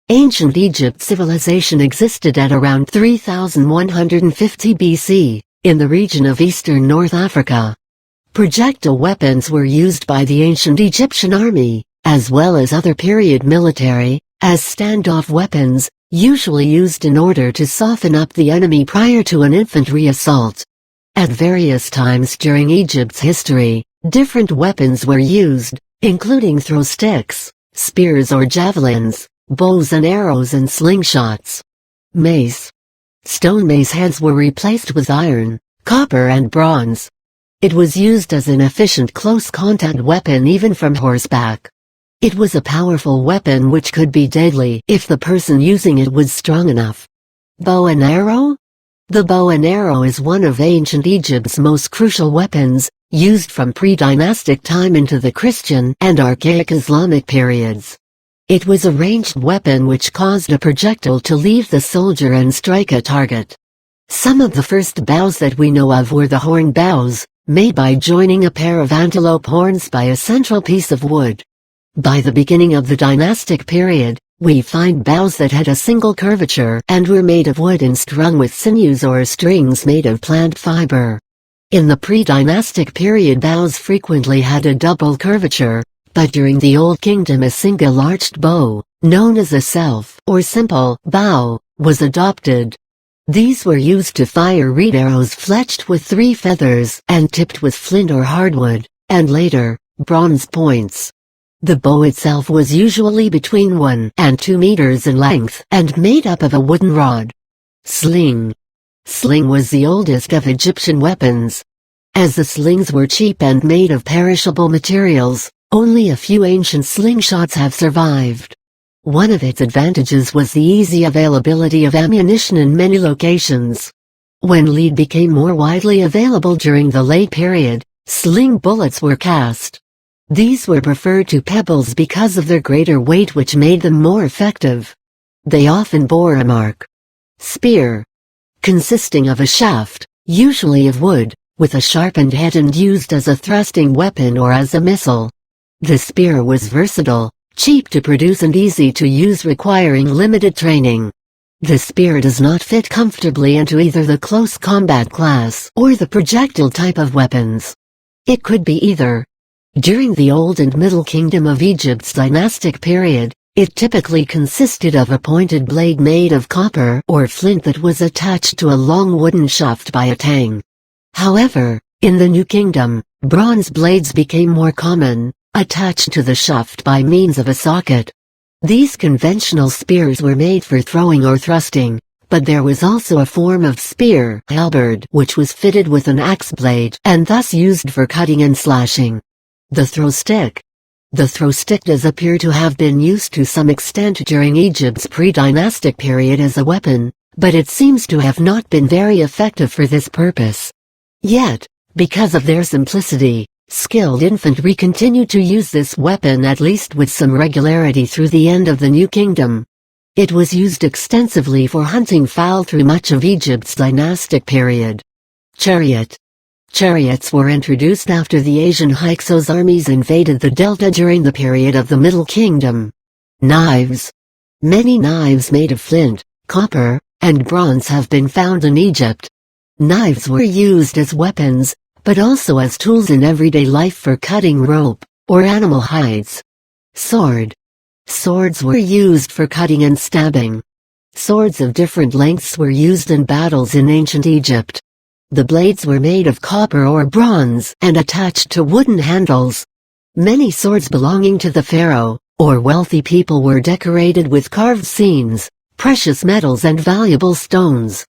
Ancient Egypt civilization existed at around 3150 BC, in the region of eastern North Africa. Projectile weapons were used by the ancient Egyptian army, as well as other period military, as standoff weapons, usually used in order to soften up the enemy prior to an infantry assault. At various times during Egypt's history, different weapons were used, including throw sticks, spears or javelins, bows and arrows and slingshots. Mace. Stone mace heads were replaced with iron, copper and bronze. It was used as an efficient close-contact weapon even from horseback. It was a powerful weapon which could be deadly if the person using it was strong enough. Bow and arrow? The bow and arrow is one of ancient Egypt's most crucial weapons, used from pre-dynastic time into the Christian and archaic Islamic periods. It was a ranged weapon which caused a projectile to leave the soldier and strike a target. Some of the first bows that we know of were the horn bows, made by joining a pair of antelope horns by a central piece of wood. By the beginning of the dynastic period, we find bows that had a single curvature and were made of wood and strung with sinews or strings made of plant fiber. In the pre-dynastic period, bows frequently had a double curvature, but during the Old Kingdom a single-arched bow, known as a self or simple bow, was adopted. These were used to fire reed arrows fletched with 3 feathers and tipped with flint or hardwood, and later, bronze points. The bow itself was usually between 1 and 2 meters in length and made up of a wooden rod. Sling. Sling was the oldest of Egyptian weapons. As the slings were cheap and made of perishable materials, only a few ancient slingshots have survived. One of its advantages was the easy availability of ammunition in many locations. When lead became more widely available during the late period, sling bullets were cast. These were preferred to pebbles because of their greater weight, which made them more effective. They often bore a mark. Spear. Consisting of a shaft, usually of wood, with a sharpened head and used as a thrusting weapon or as a missile. The spear was versatile, cheap to produce and easy to use, requiring limited training. The spear does not fit comfortably into either the close combat class or the projectile type of weapons. It could be either. During the Old and Middle Kingdom of Egypt's dynastic period, it typically consisted of a pointed blade made of copper or flint that was attached to a long wooden shaft by a tang. However, in the New Kingdom, bronze blades became more common, attached to the shaft by means of a socket. These conventional spears were made for throwing or thrusting, but there was also a form of spear, halberd, which was fitted with an axe blade and thus used for cutting and slashing. The throw stick. The throw stick does appear to have been used to some extent during Egypt's pre-dynastic period as a weapon, but it seems to have not been very effective for this purpose. Yet, because of their simplicity, skilled infantry continued to use this weapon at least with some regularity through the end of the New Kingdom. It was used extensively for hunting fowl through much of Egypt's dynastic period. Chariot. Chariots were introduced after the Asian Hyksos armies invaded the delta during the period of the Middle Kingdom. Knives. Many knives made of flint, copper, and bronze have been found in Egypt. Knives were used as weapons, but also as tools in everyday life for cutting rope or animal hides. Sword. Swords were used for cutting and stabbing. Swords of different lengths were used in battles in ancient Egypt. The blades were made of copper or bronze and attached to wooden handles. Many swords belonging to the pharaoh or wealthy people were decorated with carved scenes, precious metals and valuable stones.